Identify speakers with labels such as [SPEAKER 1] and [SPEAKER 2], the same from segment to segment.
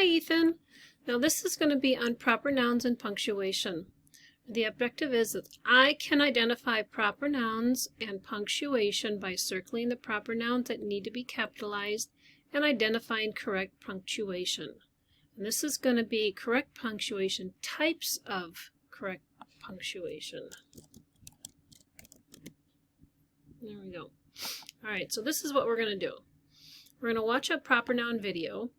[SPEAKER 1] Ethan. Now this is going to be on proper nouns and punctuation. The objective is that I can identify proper nouns and punctuation by circling the proper nouns that need to be capitalized and identifying correct punctuation. And this is going to be correct punctuation, types of correct punctuation. There we go. All right, so this is what we're going to do. We're going to watch a proper noun video.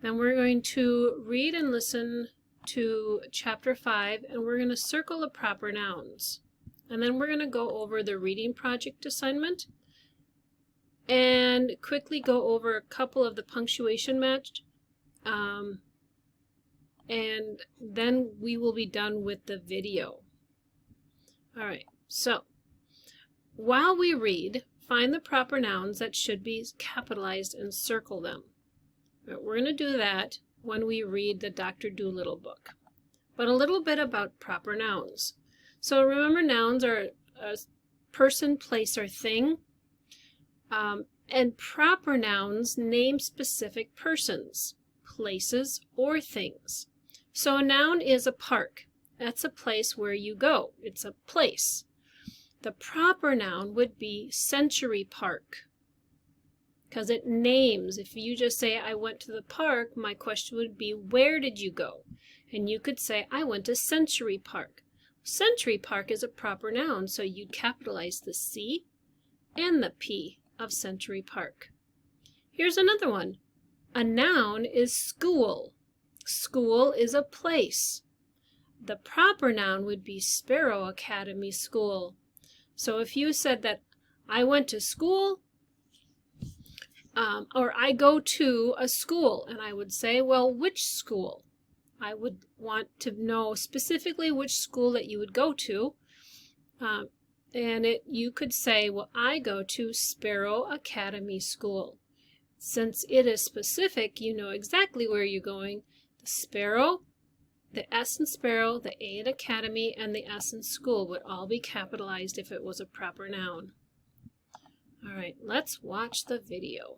[SPEAKER 1] Then we're going to read and listen to Chapter 5, and we're going to circle the proper nouns. And then we're going to go over the reading project assignment and quickly go over a couple of the punctuation match. And then we will be done with the video. All right, so while we read, find the proper nouns that should be capitalized and circle them. We're going to do that when we read the Dr. Dolittle book. But a little bit about proper nouns. So remember, nouns are a person, place, or thing. And proper nouns name specific persons, places, or things. So a noun is a park. That's a place where you go. It's a place. The proper noun would be Century Park, because it names. If you just say, I went to the park, my question would be, where did you go? And you could say, I went to Century Park. Century Park is a proper noun, so you'd capitalize the C and the P of Century Park. Here's another one. A noun is school. School is a place. The proper noun would be Sparrow Academy School. So if you said that I went to school, or I go to a school, and I would say, well, which school? I would want to know specifically which school that you would go to. You could say, well, I go to Sparrow Academy School. Since it is specific, you know exactly where you're going. The Sparrow, the S in Sparrow, the A in Academy, and the S in School would all be capitalized if it was a proper noun. All right, let's watch the video.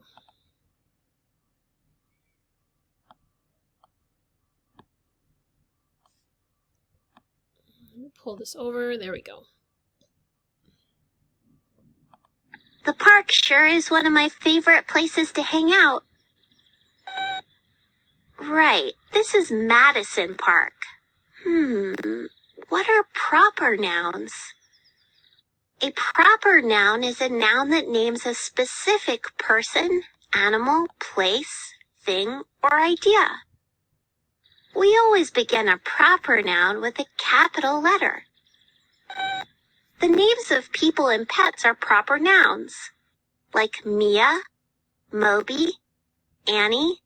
[SPEAKER 1] Let me pull this over. There we go.
[SPEAKER 2] The park sure is one of my favorite places to hang out. Right, this is Madison Park. What are proper nouns? A proper noun is a noun that names a specific person, animal, place, thing, or idea. We always begin a proper noun with a capital letter. The names of people and pets are proper nouns, like Mia, Moby, Annie,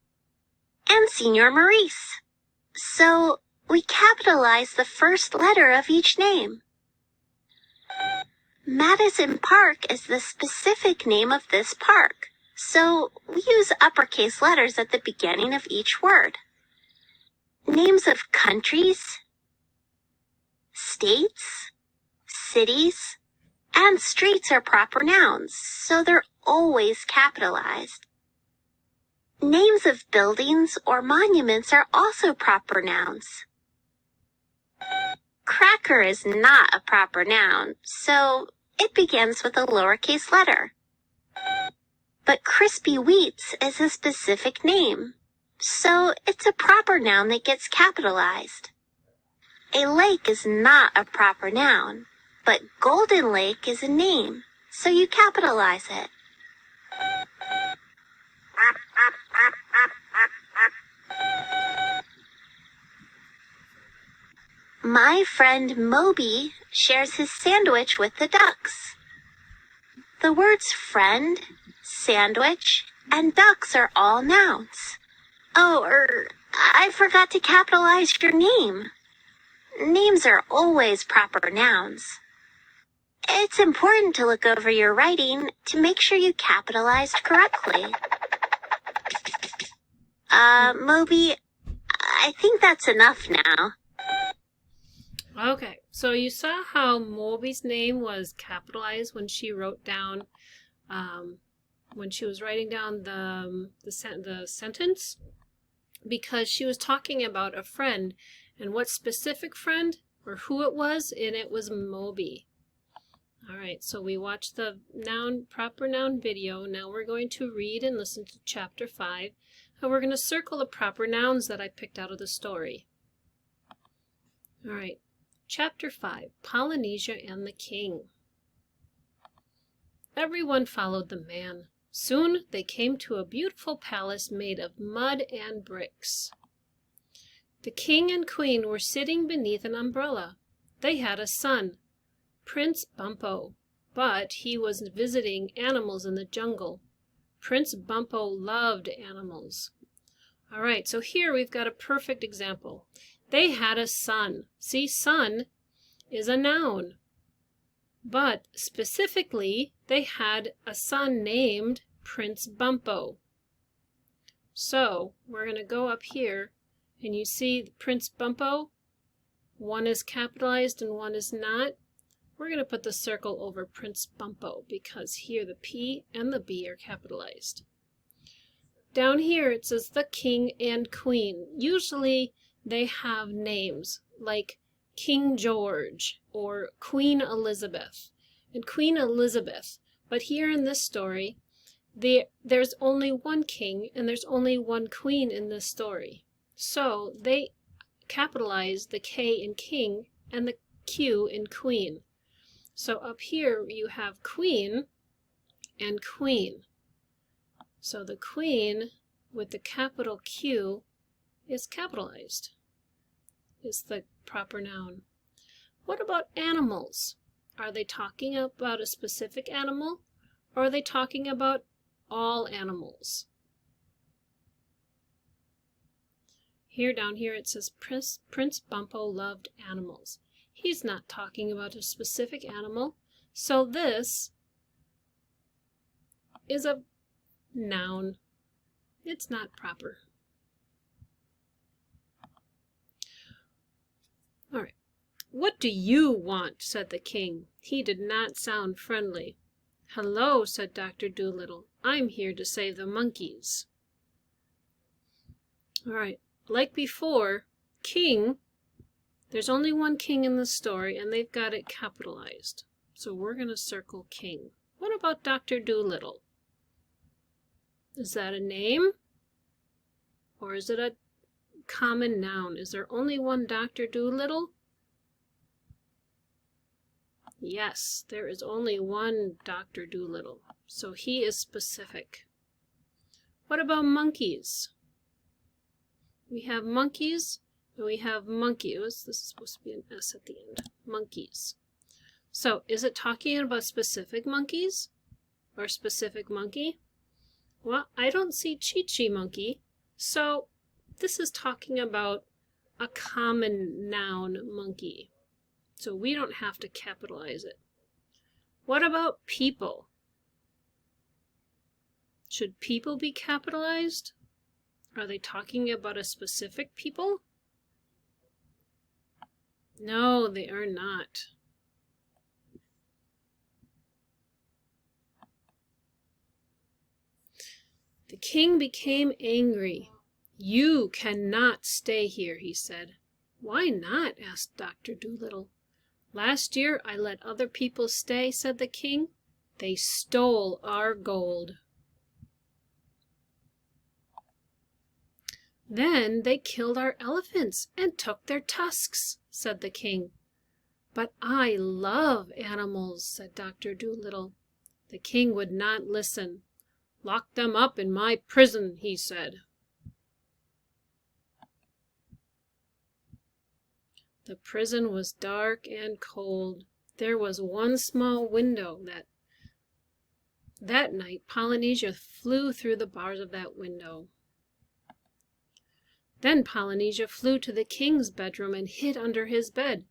[SPEAKER 2] and Senor Maurice. So we capitalize the first letter of each name. Madison Park is the specific name of this park, so we use uppercase letters at the beginning of each word. Names of countries, states, cities, and streets are proper nouns, so they're always capitalized. Names of buildings or monuments are also proper nouns. Cracker is not a proper noun, so it begins with a lowercase letter. But Crispy Wheats is a specific name, so it's a proper noun that gets capitalized. A lake is not a proper noun, but Golden Lake is a name, so you capitalize it. My friend Moby shares his sandwich with the ducks. The words friend, sandwich, and ducks are all nouns. I forgot to capitalize your name. Names are always proper nouns. It's important to look over your writing to make sure you capitalized correctly. Moby, I think that's enough now.
[SPEAKER 1] Okay, so you saw how Moby's name was capitalized when she wrote down, when she was writing down the sentence. because she was talking about a friend, and what specific friend or who it was, and it was Moby. All right, so we watched the proper noun video. Now we're going to read and listen to chapter 5, and we're going to circle the proper nouns that I picked out of the story. All right, chapter 5, Polynesia and the King. Everyone followed the man. Soon they came to a beautiful palace made of mud and bricks. The king and queen were sitting beneath an umbrella. They had a son, Prince Bumpo, but he was visiting animals in the jungle. Prince Bumpo loved animals. All right, so here we've got a perfect example. They had a son. See, son is a noun. But specifically, they had a son named Prince Bumpo. So we're going to go up here, and you see Prince Bumpo. One is capitalized and one is not. We're going to put the circle over Prince Bumpo because here the P and the B are capitalized. Down here it says the king and queen. Usually they have names like King George or Queen Elizabeth and Queen Elizabeth. But here in this story, there's only one king and there's only one queen in this story. So they capitalize the K in king and the Q in queen. So up here you have queen and queen. So the queen with the capital Q is capitalized, is the proper noun. What about animals? Are they talking about a specific animal, or are they talking about all animals? Here, down here, it says Prince Bumpo loved animals. He's not talking about a specific animal, so this is a noun. It's not proper. All right. What do you want? Said the king. He did not sound friendly. Hello, said Dr. Dolittle. I'm here to save the monkeys. All right. Like before, king, there's only one king in the story, and they've got it capitalized. So we're going to circle king. What about Dr. Dolittle? Is that a name? Or is it a common noun? Is there only one Dr. Dolittle? Yes, there is only one Dr. Dolittle. So he is specific. What about monkeys? We have monkeys and we have monkeys. This is supposed to be an S at the end. Monkeys. So is it talking about specific monkeys or specific monkey? Well, I don't see Chi-Chi monkey. So this is talking about a common noun monkey. So we don't have to capitalize it. What about people? Should people be capitalized? Are they talking about a specific people? No, they are not. The king became angry. You cannot stay here, he said. Why not? Asked Dr. Dolittle. Last year I let other people stay, said the king. They stole our gold. Then they killed our elephants and took their tusks, said the king. But I love animals, said Dr. Dolittle. The king would not listen. Lock them up in my prison, he said. The prison was dark and cold. There was one small window. That night, Polynesia flew through the bars of that window. Then Polynesia flew to the king's bedroom and hid under his bed.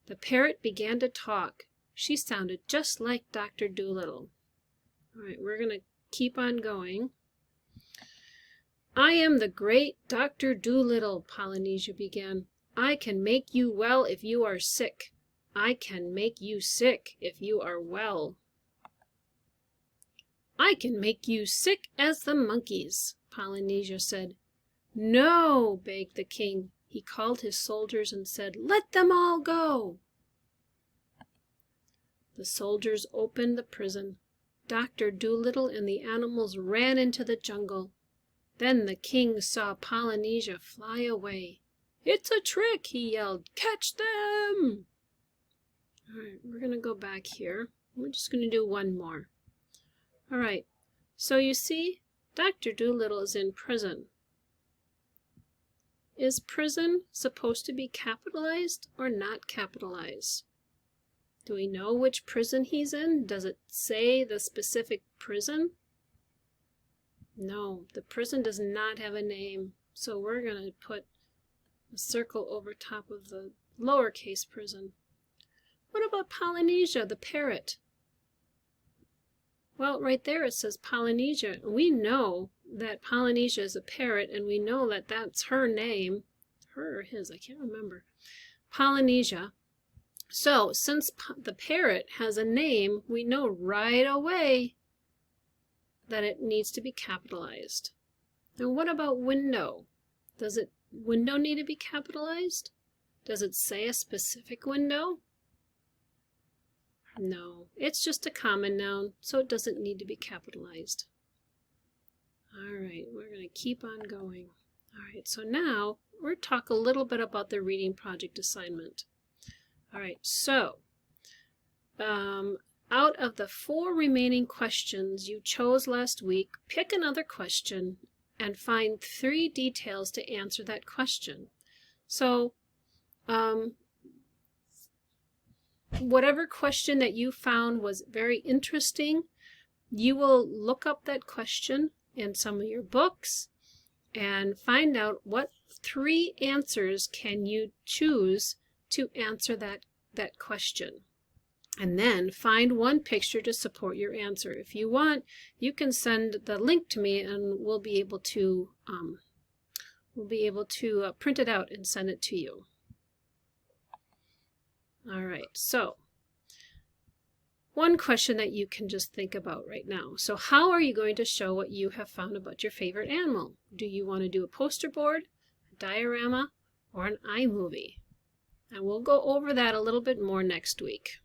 [SPEAKER 1] The parrot began to talk. She sounded just like Dr. Dolittle. All right, we're going to keep on going. I am the great Dr. Dolittle, Polynesia began. I can make you well if you are sick. I can make you sick if you are well. I can make you sick as the monkeys, Polynesia said. No, begged the king. He called his soldiers and said, "Let them all go." The soldiers opened the prison. Dr. Dolittle and the animals ran into the jungle. Then the king saw Polynesia fly away. "It's a trick," he yelled. "Catch them!" All right, we're going to go back here. We're just going to do one more. All right, so you see, Dr. Dolittle is in prison. Is prison supposed to be capitalized or not capitalized? Do we know which prison he's in? Does it say the specific prison? No, the prison does not have a name, so we're going to put a circle over top of the lowercase prison. What about Polynesia, the parrot? Well, right there it says Polynesia. We know that Polynesia is a parrot, and we know that that's her name. Her or his, I can't remember. Polynesia. So, since the parrot has a name, we know right away that it needs to be capitalized. And what about window? Does window need to be capitalized? Does it say a specific window? No, it's just a common noun, so it doesn't need to be capitalized. All right, we're going to keep on going. All right, so now we're going to talk a little bit about the reading project assignment. All right, so out of the 4 remaining questions you chose last week, pick another question and find 3 details to answer that question. So whatever question that you found was very interesting, you will look up that question in some of your books and find out what 3 answers can you choose to answer that question. And then find one picture to support your answer. If you want, you can send the link to me and we'll be able to print it out and send it to you. All right, so one question that you can just think about right now. So how are you going to show what you have found about your favorite animal? Do you want to do a poster board, a diorama, or an iMovie? And we'll go over that a little bit more next week.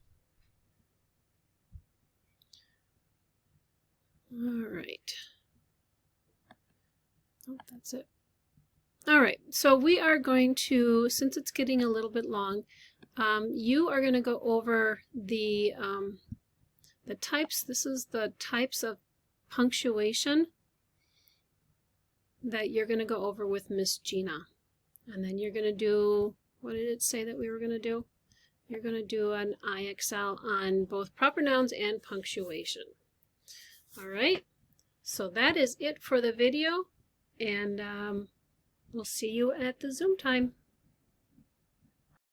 [SPEAKER 1] All right. Oh, that's it. All right, so we are going to, since it's getting a little bit long, you are going to go over the types. This is the types of punctuation that you're going to go over with Miss Gina. And then you're going to do, what did it say that we were going to do? You're going to do an IXL on both proper nouns and punctuation. All right, so that is it for the video, and we'll see you at the Zoom time.